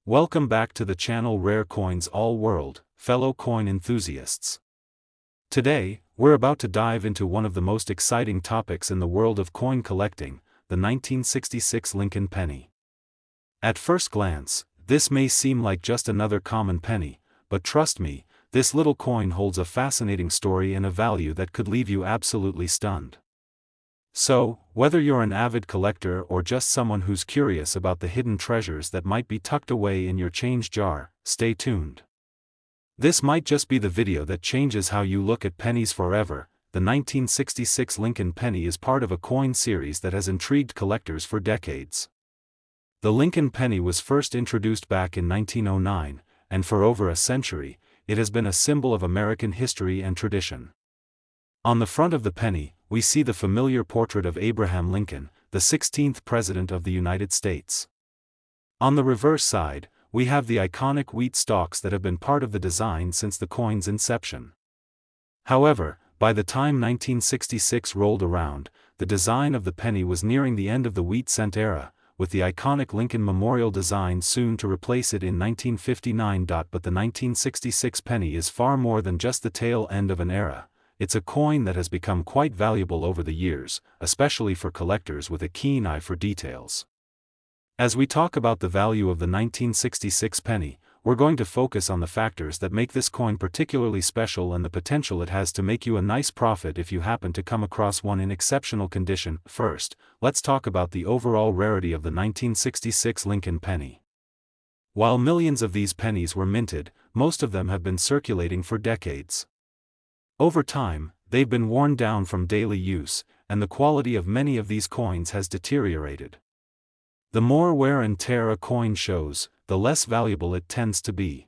Welcome back to the channel Rare Coins All World, fellow coin enthusiasts. Today, we're about to dive into one of the most exciting topics in the world of coin collecting, the 1966 Lincoln penny. At first glance, this may seem like just another common penny, but trust me, this little coin holds a fascinating story and a value that could leave you absolutely stunned. So, whether you're an avid collector or just someone who's curious about the hidden treasures that might be tucked away in your change jar, stay tuned. This might just be the video that changes how you look at pennies forever. The 1966 Lincoln penny is part of a coin series that has intrigued collectors for decades. The Lincoln penny was first introduced back in 1909, and for over a century, it has been a symbol of American history and tradition. On the front of the penny, we see the familiar portrait of Abraham Lincoln, the 16th President of the United States. On the reverse side, we have the iconic wheat stalks that have been part of the design since the coin's inception. However, by the time 1966 rolled around, the design of the penny was nearing the end of the wheat cent era, with the iconic Lincoln Memorial design soon to replace it in 1959. But the 1966 penny is far more than just the tail end of an era. It's a coin that has become quite valuable over the years, especially for collectors with a keen eye for details. As we talk about the value of the 1966 penny, we're going to focus on the factors that make this coin particularly special and the potential it has to make you a nice profit if you happen to come across one in exceptional condition. First, let's talk about the overall rarity of the 1966 Lincoln penny. While millions of these pennies were minted, most of them have been circulating for decades. Over time, they've been worn down from daily use, and the quality of many of these coins has deteriorated. The more wear and tear a coin shows, the less valuable it tends to be.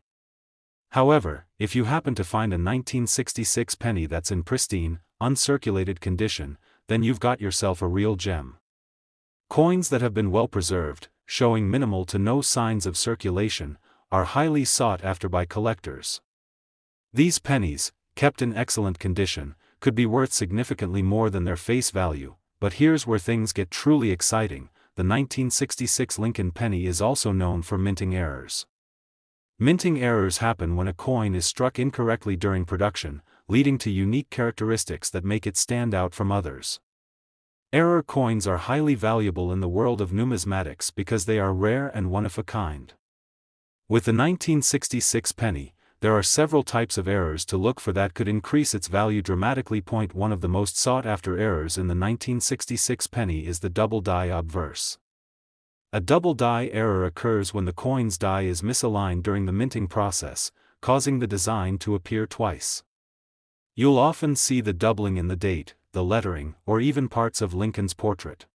However, if you happen to find a 1966 penny that's in pristine, uncirculated condition, then you've got yourself a real gem. Coins that have been well preserved, showing minimal to no signs of circulation, are highly sought after by collectors. These pennies, kept in excellent condition, could be worth significantly more than their face value, but here's where things get truly exciting. The 1966 Lincoln penny is also known for minting errors. Minting errors happen when a coin is struck incorrectly during production, leading to unique characteristics that make it stand out from others. Error coins are highly valuable in the world of numismatics because they are rare and one of a kind. With the 1966 penny, there are several types of errors to look for that could increase its value dramatically. One of the most sought-after errors in the 1966 penny is the double die obverse. A double die error occurs when the coin's die is misaligned during the minting process, causing the design to appear twice. You'll often see the doubling in the date, the lettering, or even parts of Lincoln's portrait.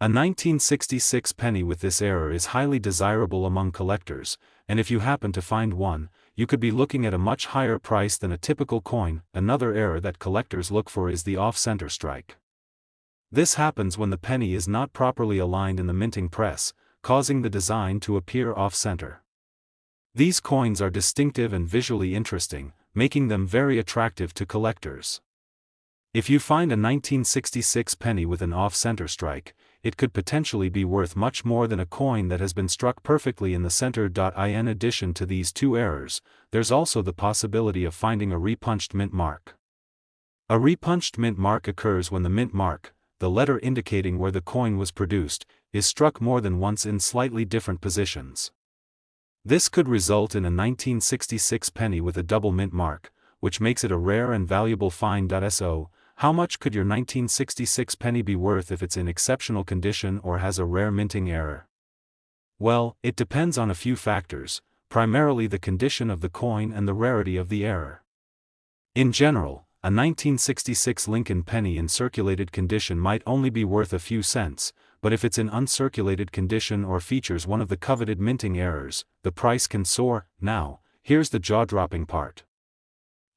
A 1966 penny with this error is highly desirable among collectors, and if you happen to find one, you could be looking at a much higher price than a typical coin. Another error that collectors look for is the off-center strike. This happens when the penny is not properly aligned in the minting press, causing the design to appear off-center. These coins are distinctive and visually interesting, making them very attractive to collectors. If you find a 1966 penny with an off-center strike, it could potentially be worth much more than a coin that has been struck perfectly in the center. In addition to these two errors, there's also the possibility of finding a repunched mint mark. A repunched mint mark occurs when the mint mark, the letter indicating where the coin was produced, is struck more than once in slightly different positions. This could result in a 1966 penny with a double mint mark, which makes it a rare and valuable find. So, how much could your 1966 penny be worth if it's in exceptional condition or has a rare minting error? Well, it depends on a few factors, primarily the condition of the coin and the rarity of the error. In general, a 1966 Lincoln penny in circulated condition might only be worth a few cents, but if it's in uncirculated condition or features one of the coveted minting errors, the price can soar. Now, here's the jaw-dropping part.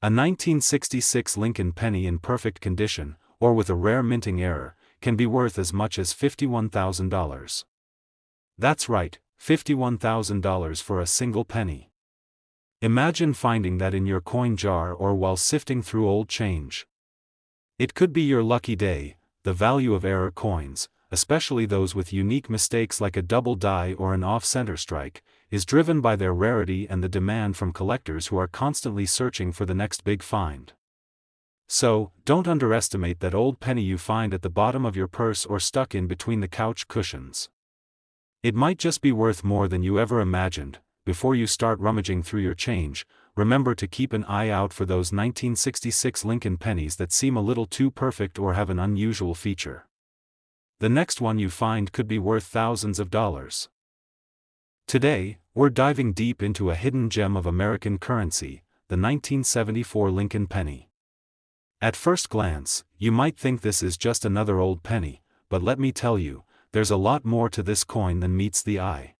A 1966 Lincoln penny in perfect condition, or with a rare minting error, can be worth as much as $51,000. That's right, $51,000 for a single penny. Imagine finding that in your coin jar or while sifting through old change. It could be your lucky day. The value of error coins, especially those with unique mistakes like a double die or an off-center strike, is driven by their rarity and the demand from collectors who are constantly searching for the next big find. So, don't underestimate that old penny you find at the bottom of your purse or stuck in between the couch cushions. It might just be worth more than you ever imagined. Before you start rummaging through your change, remember to keep an eye out for those 1966 Lincoln pennies that seem a little too perfect or have an unusual feature. The next one you find could be worth thousands of dollars. Today, we're diving deep into a hidden gem of American currency, the 1974 Lincoln penny. At first glance, you might think this is just another old penny, but let me tell you, there's a lot more to this coin than meets the eye.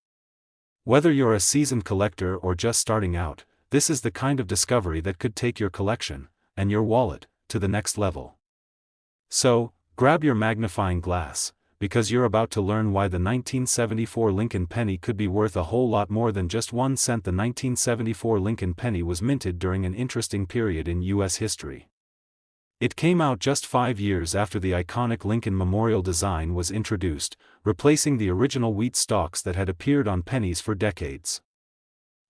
Whether you're a seasoned collector or just starting out, this is the kind of discovery that could take your collection, and your wallet, to the next level. So, grab your magnifying glass, because you're about to learn why the 1974 Lincoln penny could be worth a whole lot more than just 1 cent. The 1974 Lincoln penny was minted during an interesting period in U.S. history. It came out just 5 years after the iconic Lincoln Memorial design was introduced, replacing the original wheat stalks that had appeared on pennies for decades.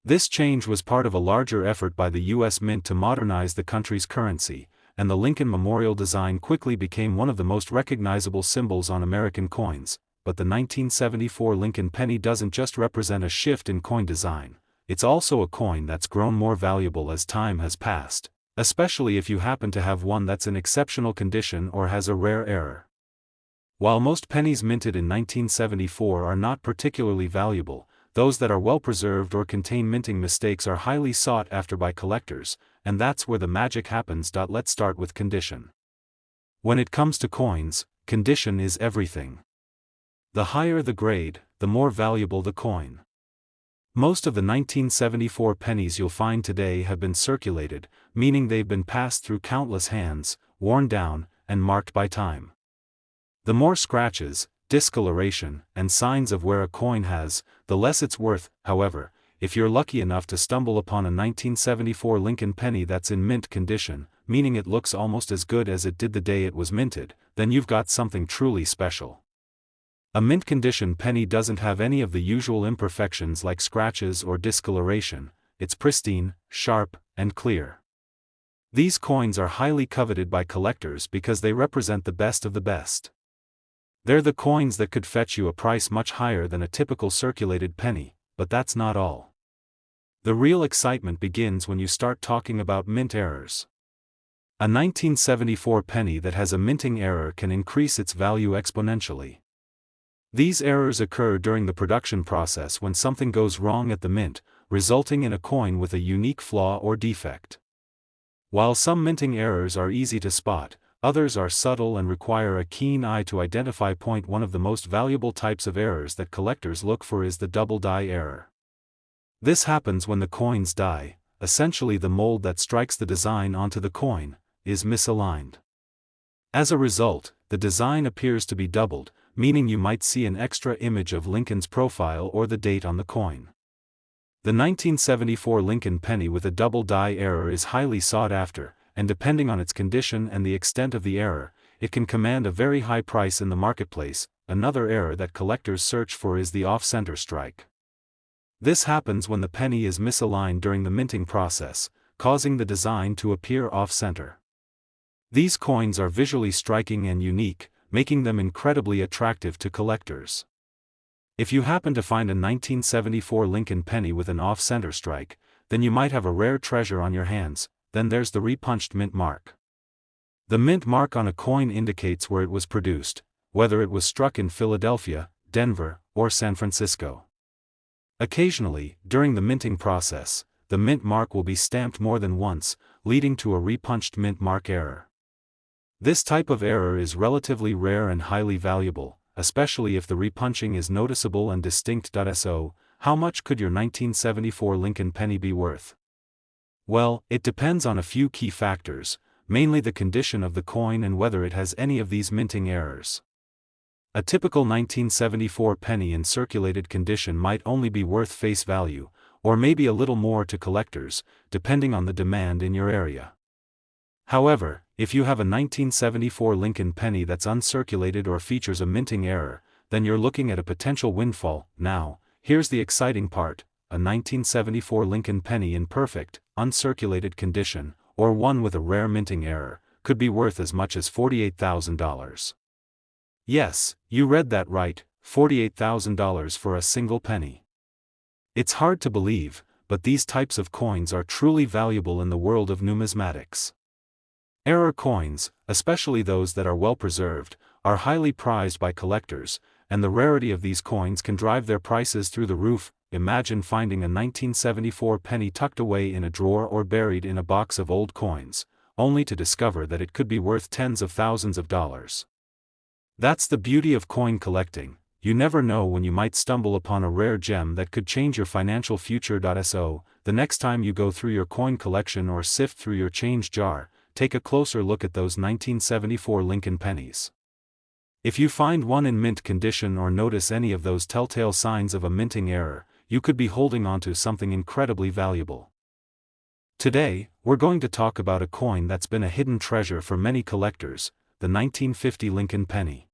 This change was part of a larger effort by the U.S. Mint to modernize the country's currency, and the Lincoln Memorial design quickly became one of the most recognizable symbols on American coins. But the 1974 Lincoln penny doesn't just represent a shift in coin design, it's also a coin that's grown more valuable as time has passed, especially if you happen to have one that's in exceptional condition or has a rare error. While most pennies minted in 1974 are not particularly valuable, those that are well preserved or contain minting mistakes are highly sought after by collectors, and that's where the magic happens. Let's start with condition. When it comes to coins, condition is everything. The higher the grade, the more valuable the coin. Most of the 1974 pennies you'll find today have been circulated, meaning they've been passed through countless hands, worn down, and marked by time. The more scratches, discoloration, and signs of wear a coin has, the less it's worth. However, if you're lucky enough to stumble upon a 1974 Lincoln penny that's in mint condition, meaning it looks almost as good as it did the day it was minted, then you've got something truly special. A mint condition penny doesn't have any of the usual imperfections like scratches or discoloration. It's pristine, sharp, and clear. These coins are highly coveted by collectors because they represent the best of the best. They're the coins that could fetch you a price much higher than a typical circulated penny, but that's not all. The real excitement begins when you start talking about mint errors. A 1974 penny that has a minting error can increase its value exponentially. These errors occur during the production process when something goes wrong at the mint, resulting in a coin with a unique flaw or defect. While some minting errors are easy to spot, others are subtle and require a keen eye to identify. One of the most valuable types of errors that collectors look for is the double die error. This happens when the coin's die, essentially the mold that strikes the design onto the coin, is misaligned. As a result, the design appears to be doubled, meaning you might see an extra image of Lincoln's profile or the date on the coin. The 1974 Lincoln penny with a double die error is highly sought after, and depending on its condition and the extent of the error, it can command a very high price in the marketplace. Another error that collectors search for is the off-center strike. This happens when the penny is misaligned during the minting process, causing the design to appear off-center. These coins are visually striking and unique, making them incredibly attractive to collectors. If you happen to find a 1974 Lincoln penny with an off-center strike, then you might have a rare treasure on your hands. Then there's the repunched mint mark. The mint mark on a coin indicates where it was produced, whether it was struck in Philadelphia, Denver, or San Francisco. Occasionally, during the minting process, the mint mark will be stamped more than once, leading to a repunched mint mark error. This type of error is relatively rare and highly valuable, especially if the repunching is noticeable and distinct. So, how much could your 1974 Lincoln penny be worth? Well, it depends on a few key factors, mainly the condition of the coin and whether it has any of these minting errors. A typical 1974 penny in circulated condition might only be worth face value, or maybe a little more to collectors, depending on the demand in your area. However, if you have a 1974 Lincoln penny that's uncirculated or features a minting error, then you're looking at a potential windfall. Now, here's the exciting part. a 1974 Lincoln penny in perfect, uncirculated condition, or one with a rare minting error, could be worth as much as $48,000. Yes, you read that right, $48,000 for a single penny. It's hard to believe, but these types of coins are truly valuable in the world of numismatics. Error coins, especially those that are well preserved, are highly prized by collectors, and the rarity of these coins can drive their prices through the roof. Imagine finding a 1974 penny tucked away in a drawer or buried in a box of old coins, only to discover that it could be worth tens of thousands of dollars. That's the beauty of coin collecting. You never know when you might stumble upon a rare gem that could change your financial future. So, the next time you go through your coin collection or sift through your change jar, take a closer look at those 1974 Lincoln pennies. If you find one in mint condition or notice any of those telltale signs of a minting error, you could be holding onto something incredibly valuable. Today, we're going to talk about a coin that's been a hidden treasure for many collectors, the 1950 Lincoln penny.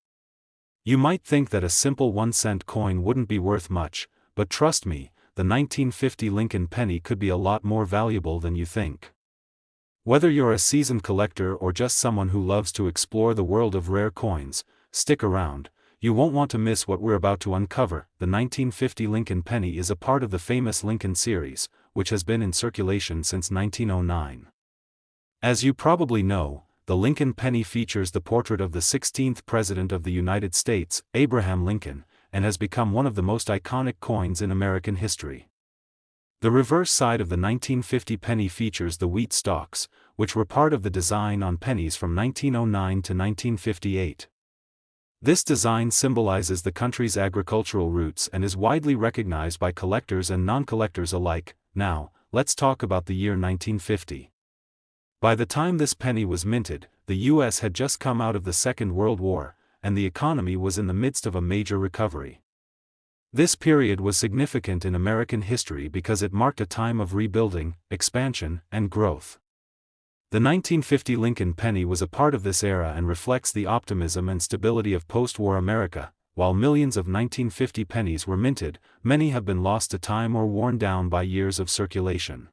You might think that a simple 1-cent coin wouldn't be worth much, but trust me, the 1950 Lincoln penny could be a lot more valuable than you think. Whether you're a seasoned collector or just someone who loves to explore the world of rare coins, stick around. You won't want to miss what we're about to uncover. The 1950 Lincoln penny is a part of the famous Lincoln series, which has been in circulation since 1909. As you probably know, the Lincoln penny features the portrait of the 16th President of the United States, Abraham Lincoln, and has become one of the most iconic coins in American history. The reverse side of the 1950 penny features the wheat stalks, which were part of the design on pennies from 1909 to 1958. This design symbolizes the country's agricultural roots and is widely recognized by collectors and non-collectors alike. Now, let's talk about the year 1950. By the time this penny was minted, the U.S. had just come out of the Second World War, and the economy was in the midst of a major recovery. This period was significant in American history because it marked a time of rebuilding, expansion, and growth. The 1950 Lincoln penny was a part of this era and reflects the optimism and stability of post-war America. While millions of 1950 pennies were minted, many have been lost to time or worn down by years of circulation.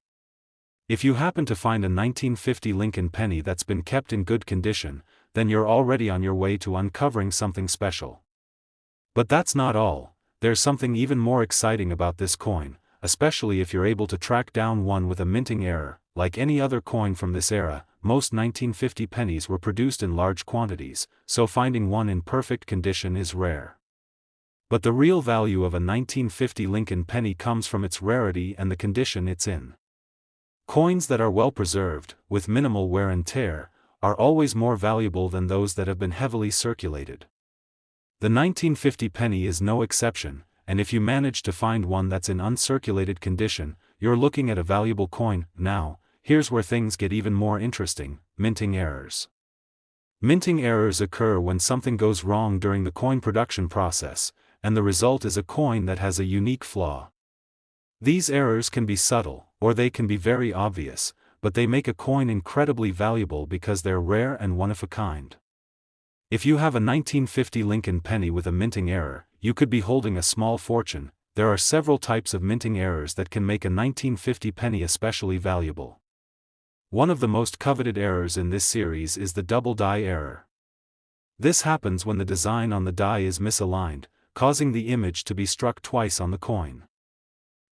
If you happen to find a 1950 Lincoln penny that's been kept in good condition, then you're already on your way to uncovering something special. But that's not all. There's something even more exciting about this coin, especially if you're able to track down one with a minting error. Like any other coin from this era, most 1950 pennies were produced in large quantities, so finding one in perfect condition is rare. But the real value of a 1950 Lincoln penny comes from its rarity and the condition it's in. Coins that are well preserved, with minimal wear and tear, are always more valuable than those that have been heavily circulated. The 1950 penny is no exception, and if you manage to find one that's in uncirculated condition, you're looking at a valuable coin. Now, here's where things get even more interesting: minting errors. Minting errors occur when something goes wrong during the coin production process, and the result is a coin that has a unique flaw. These errors can be subtle, or they can be very obvious, but they make a coin incredibly valuable because they're rare and one of a kind. If you have a 1950 Lincoln penny with a minting error, you could be holding a small fortune. There are several types of minting errors that can make a 1950 penny especially valuable. One of the most coveted errors in this series is the double die error. This happens when the design on the die is misaligned, causing the image to be struck twice on the coin.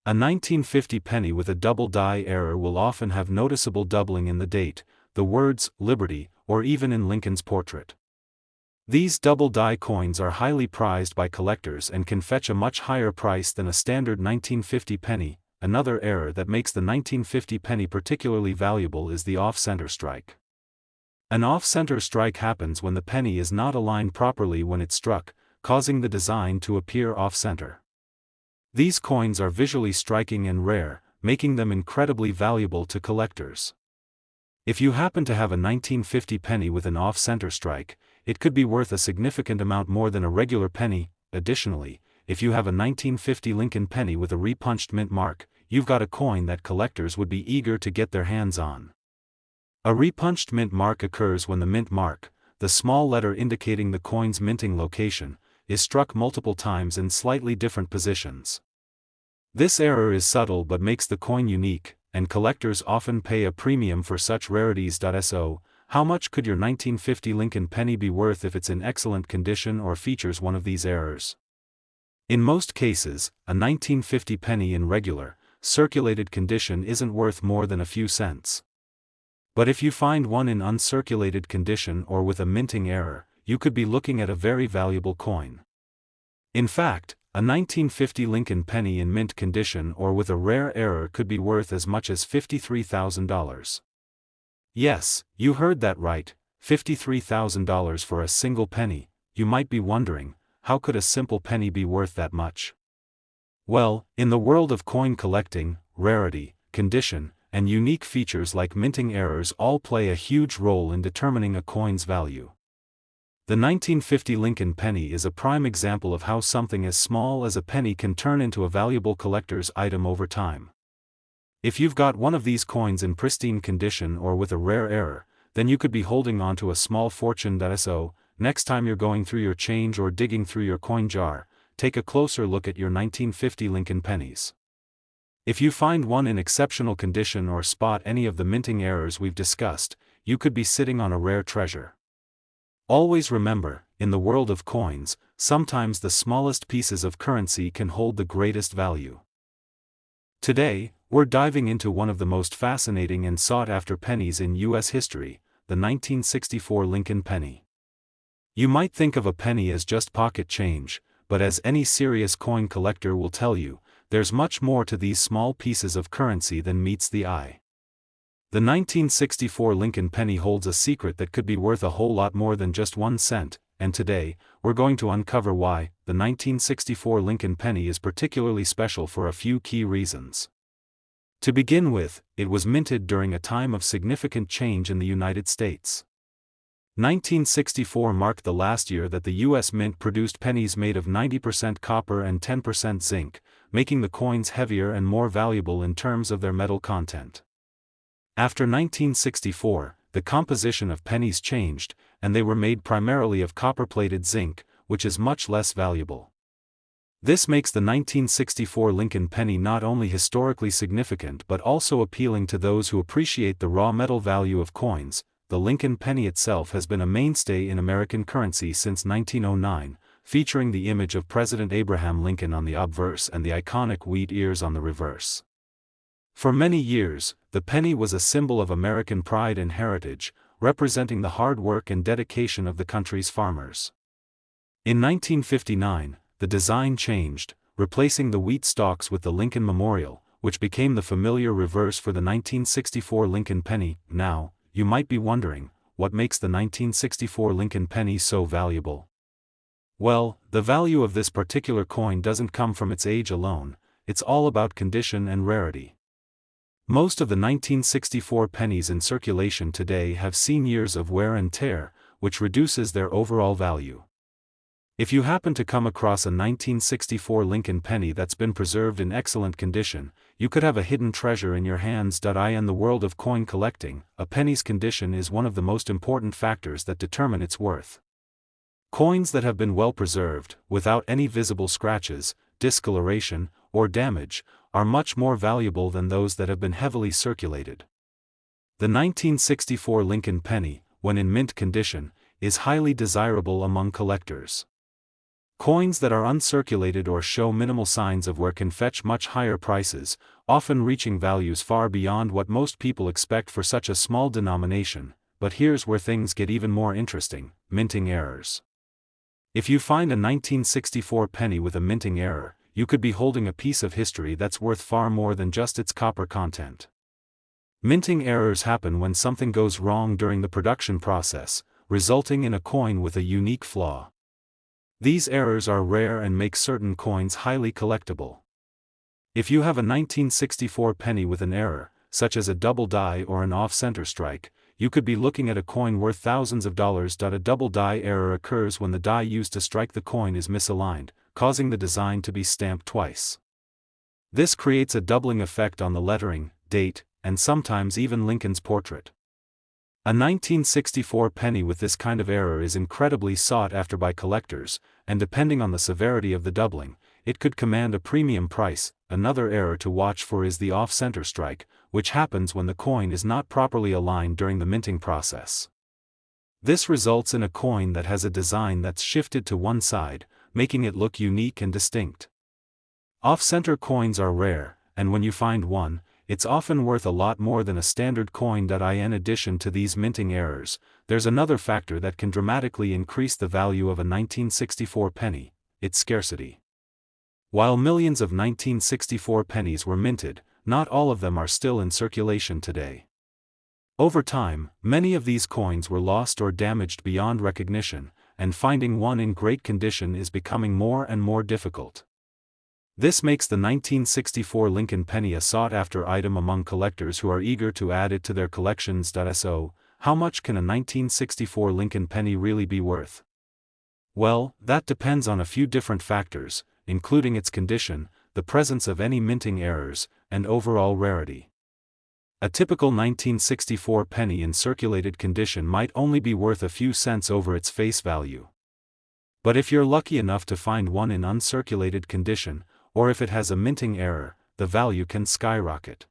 A 1950 penny with a double die error will often have noticeable doubling in the date, the words, Liberty, or even in Lincoln's portrait. These double die coins are highly prized by collectors and can fetch a much higher price than a standard 1950 penny. Another error that makes the 1950 penny particularly valuable is the off-center strike. An off-center strike happens when the penny is not aligned properly when it's struck, causing the design to appear off-center. These coins are visually striking and rare, making them incredibly valuable to collectors. If you happen to have a 1950 penny with an off-center strike, it could be worth a significant amount more than a regular penny. Additionally, if you have a 1950 Lincoln penny with a repunched mint mark, you've got a coin that collectors would be eager to get their hands on. A repunched mint mark occurs when the mint mark, the small letter indicating the coin's minting location, is struck multiple times in slightly different positions. This error is subtle but makes the coin unique, and collectors often pay a premium for such rarities. So, how much could your 1950 Lincoln penny be worth if it's in excellent condition or features one of these errors? In most cases, a 1950 penny in regular, circulated condition isn't worth more than a few cents. But if you find one in uncirculated condition or with a minting error, you could be looking at a very valuable coin. In fact, a 1950 Lincoln penny in mint condition or with a rare error could be worth as much as $53,000. Yes, you heard that right, $53,000 for a single penny. You might be wondering, how could a simple penny be worth that much? Well, in the world of coin collecting, rarity, condition, and unique features like minting errors all play a huge role in determining a coin's value. The 1950 Lincoln penny is a prime example of how something as small as a penny can turn into a valuable collector's item over time. If you've got one of these coins in pristine condition or with a rare error, then you could be holding on to a small fortune. So, next time you're going through your change or digging through your coin jar, take a closer look at your 1950 Lincoln pennies. If you find one in exceptional condition or spot any of the minting errors we've discussed, you could be sitting on a rare treasure. Always remember, in the world of coins, sometimes the smallest pieces of currency can hold the greatest value. Today, we're diving into one of the most fascinating and sought-after pennies in U.S. history, the 1964 Lincoln penny. You might think of a penny as just pocket change, but as any serious coin collector will tell you, there's much more to these small pieces of currency than meets the eye. The 1964 Lincoln penny holds a secret that could be worth a whole lot more than just 1 cent, and today, we're going to uncover why the 1964 Lincoln penny is particularly special for a few key reasons. To begin with, it was minted during a time of significant change in the United States. 1964 marked the last year that the U.S. Mint produced pennies made of 90% copper and 10% zinc, making the coins heavier and more valuable in terms of their metal content. After 1964, the composition of pennies changed, and they were made primarily of copper-plated zinc, which is much less valuable. This makes the 1964 Lincoln penny not only historically significant but also appealing to those who appreciate the raw metal value of coins. The Lincoln penny itself has been a mainstay in American currency since 1909, featuring the image of President Abraham Lincoln on the obverse and the iconic wheat ears on the reverse. For many years, the penny was a symbol of American pride and heritage, representing the hard work and dedication of the country's farmers. In 1959, the design changed, replacing the wheat stalks with the Lincoln Memorial, which became the familiar reverse for the 1964 Lincoln penny. Now, you might be wondering, what makes the 1964 Lincoln penny so valuable? Well, the value of this particular coin doesn't come from its age alone, it's all about condition and rarity. Most of the 1964 pennies in circulation today have seen years of wear and tear, which reduces their overall value. If you happen to come across a 1964 Lincoln penny that's been preserved in excellent condition, you could have a hidden treasure in your hands. In the world of coin collecting, a penny's condition is one of the most important factors that determine its worth. Coins that have been well preserved, without any visible scratches, discoloration, or damage, are much more valuable than those that have been heavily circulated. The 1964 Lincoln penny, when in mint condition, is highly desirable among collectors. Coins that are uncirculated or show minimal signs of wear can fetch much higher prices, often reaching values far beyond what most people expect for such a small denomination. But here's where things get even more interesting: minting errors. If you find a 1964 penny with a minting error, you could be holding a piece of history that's worth far more than just its copper content. Minting errors happen when something goes wrong during the production process, resulting in a coin with a unique flaw. These errors are rare and make certain coins highly collectible. If you have a 1964 penny with an error, such as a double die or an off-center strike, you could be looking at a coin worth thousands of dollars. A double die error occurs when the die used to strike the coin is misaligned, causing the design to be stamped twice. This creates a doubling effect on the lettering, date, and sometimes even Lincoln's portrait. A 1964 penny with this kind of error is incredibly sought after by collectors, and depending on the severity of the doubling, it could command a premium price. Another error to watch for is the off-center strike, which happens when the coin is not properly aligned during the minting process. This results in a coin that has a design that's shifted to one side, making it look unique and distinct. Off-center coins are rare, and when you find one, it's often worth a lot more than a standard coin. In addition to these minting errors, there's another factor that can dramatically increase the value of a 1964 penny: its scarcity. While millions of 1964 pennies were minted, not all of them are still in circulation today. Over time, many of these coins were lost or damaged beyond recognition, and finding one in great condition is becoming more and more difficult. This makes the 1964 Lincoln penny a sought-after item among collectors who are eager to add it to their collections. So, how much can a 1964 Lincoln penny really be worth? Well, that depends on a few different factors, including its condition, the presence of any minting errors, and overall rarity. A typical 1964 penny in circulated condition might only be worth a few cents over its face value. But if you're lucky enough to find one in uncirculated condition, or if it has a minting error, the value can skyrocket.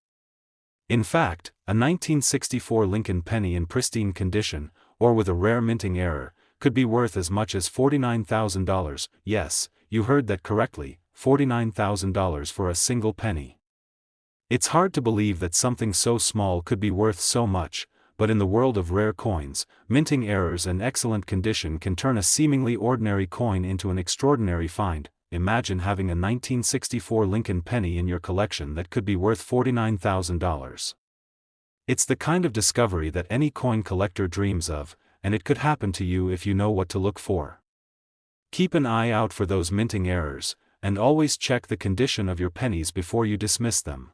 In fact, a 1964 Lincoln penny in pristine condition, or with a rare minting error, could be worth as much as $49,000. Yes, you heard that correctly, $49,000 for a single penny. It's hard to believe that something so small could be worth so much, but in the world of rare coins, minting errors and excellent condition can turn a seemingly ordinary coin into an extraordinary find. Imagine having a 1964 Lincoln penny in your collection that could be worth $49,000. It's the kind of discovery that any coin collector dreams of, and it could happen to you if you know what to look for. Keep an eye out for those minting errors, and always check the condition of your pennies before you dismiss them.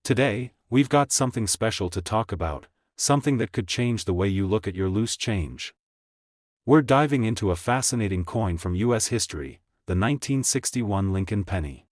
Today, we've got something special to talk about, something that could change the way you look at your loose change. We're diving into a fascinating coin from U.S. history, the 1961 Lincoln penny.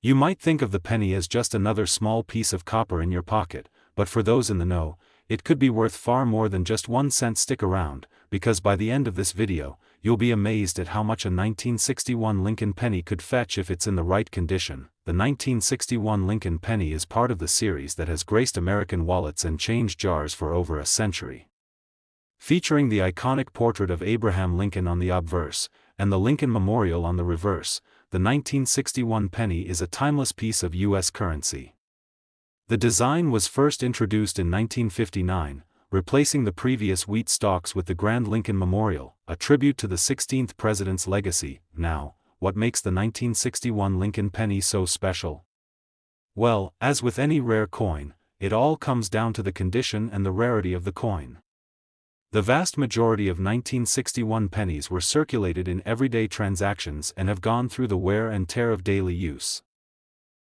You might think of the penny as just another small piece of copper in your pocket, but for those in the know, it could be worth far more than just 1 cent. Stick around, because by the end of this video, you'll be amazed at how much a 1961 Lincoln penny could fetch if it's in the right condition. The 1961 Lincoln penny is part of the series that has graced American wallets and change jars for over a century. Featuring the iconic portrait of Abraham Lincoln on the obverse, and the Lincoln Memorial on the reverse, the 1961 penny is a timeless piece of U.S. currency. The design was first introduced in 1959, replacing the previous wheat stalks with the Grand Lincoln Memorial, a tribute to the 16th president's legacy. Now, what makes the 1961 Lincoln penny so special? Well, as with any rare coin, it all comes down to the condition and the rarity of the coin. The vast majority of 1961 pennies were circulated in everyday transactions and have gone through the wear and tear of daily use.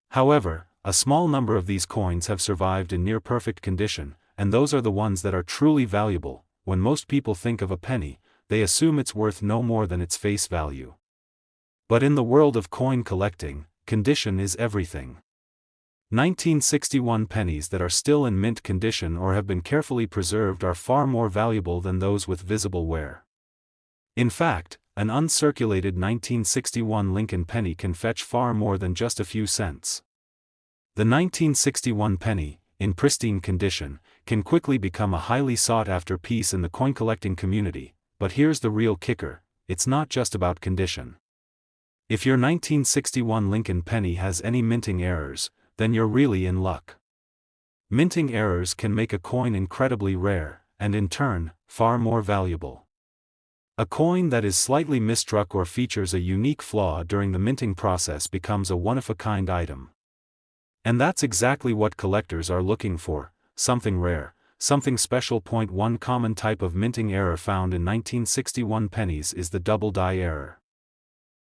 However, a small number of these coins have survived in near-perfect condition, and those are the ones that are truly valuable. When most people think of a penny, they assume it's worth no more than its face value. But in the world of coin collecting, condition is everything. 1961 pennies that are still in mint condition or have been carefully preserved are far more valuable than those with visible wear. In fact, an uncirculated 1961 Lincoln penny can fetch far more than just a few cents. The 1961 penny, in pristine condition, can quickly become a highly sought-after piece in the coin collecting community, but here's the real kicker: it's not just about condition. If your 1961 Lincoln penny has any minting errors, then you're really in luck. Minting errors can make a coin incredibly rare, and in turn, far more valuable. A coin that is slightly misstruck or features a unique flaw during the minting process becomes a one-of-a-kind item. And that's exactly what collectors are looking for: something rare, something special. One common type of minting error found in 1961 pennies is the double die error.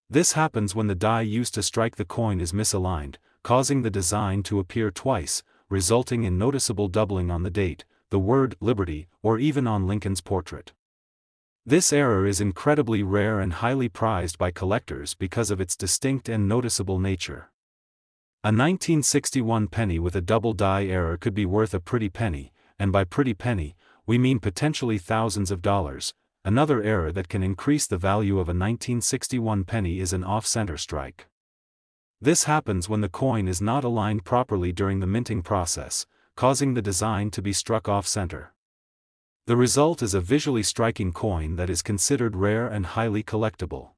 This happens when the die used to strike the coin is misaligned, causing the design to appear twice, resulting in noticeable doubling on the date, the word Liberty, or even on Lincoln's portrait. This error is incredibly rare and highly prized by collectors because of its distinct and noticeable nature. A 1961 penny with a double die error could be worth a pretty penny, and by pretty penny, we mean potentially thousands of dollars. Another error that can increase the value of a 1961 penny is an off-center strike. This happens when the coin is not aligned properly during the minting process, causing the design to be struck off-center. The result is a visually striking coin that is considered rare and highly collectible.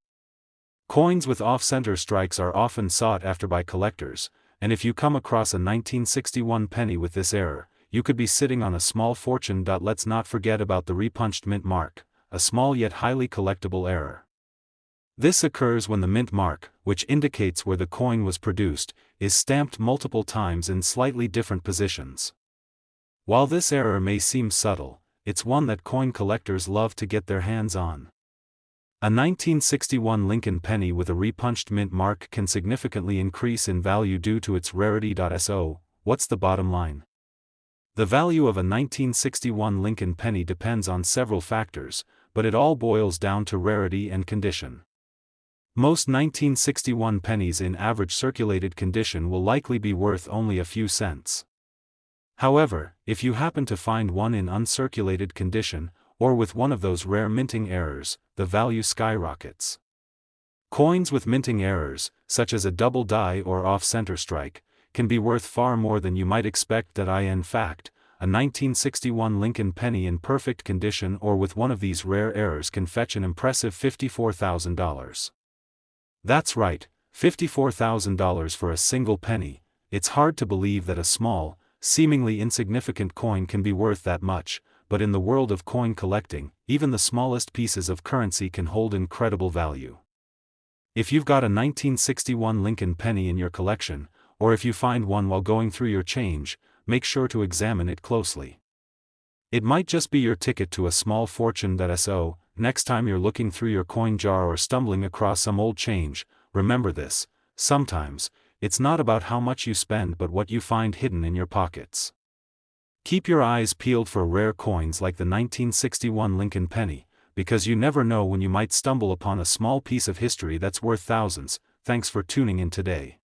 Coins with off-center strikes are often sought after by collectors, and if you come across a 1961 penny with this error, you could be sitting on a small fortune. Let's not forget about the repunched mint mark, a small yet highly collectible error. This occurs when the mint mark, which indicates where the coin was produced, is stamped multiple times in slightly different positions. While this error may seem subtle, it's one that coin collectors love to get their hands on. A 1961 Lincoln penny with a repunched mint mark can significantly increase in value due to its rarity. So, what's the bottom line? The value of a 1961 Lincoln penny depends on several factors, but it all boils down to rarity and condition. Most 1961 pennies in average circulated condition will likely be worth only a few cents. However, if you happen to find one in uncirculated condition, or with one of those rare minting errors, the value skyrockets. Coins with minting errors, such as a double die or off-center strike, can be worth far more than you might expect. In fact, a 1961 Lincoln penny in perfect condition or with one of these rare errors can fetch an impressive $54,000. That's right, $54,000 for a single penny. It's hard to believe that a small, seemingly insignificant coin can be worth that much, but in the world of coin collecting, even the smallest pieces of currency can hold incredible value. If you've got a 1961 Lincoln penny in your collection, or if you find one while going through your change, make sure to examine it closely. It might just be your ticket to a small fortune. So, next time you're looking through your coin jar or stumbling across some old change, remember this: sometimes, it's not about how much you spend but what you find hidden in your pockets. Keep your eyes peeled for rare coins like the 1961 Lincoln penny, because you never know when you might stumble upon a small piece of history that's worth thousands. Thanks for tuning in today.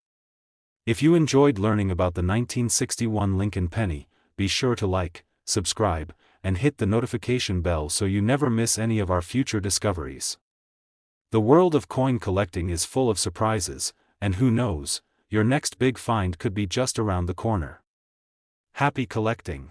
If you enjoyed learning about the 1961 Lincoln penny, be sure to like, subscribe, and hit the notification bell so you never miss any of our future discoveries. The world of coin collecting is full of surprises, and who knows, your next big find could be just around the corner. Happy collecting!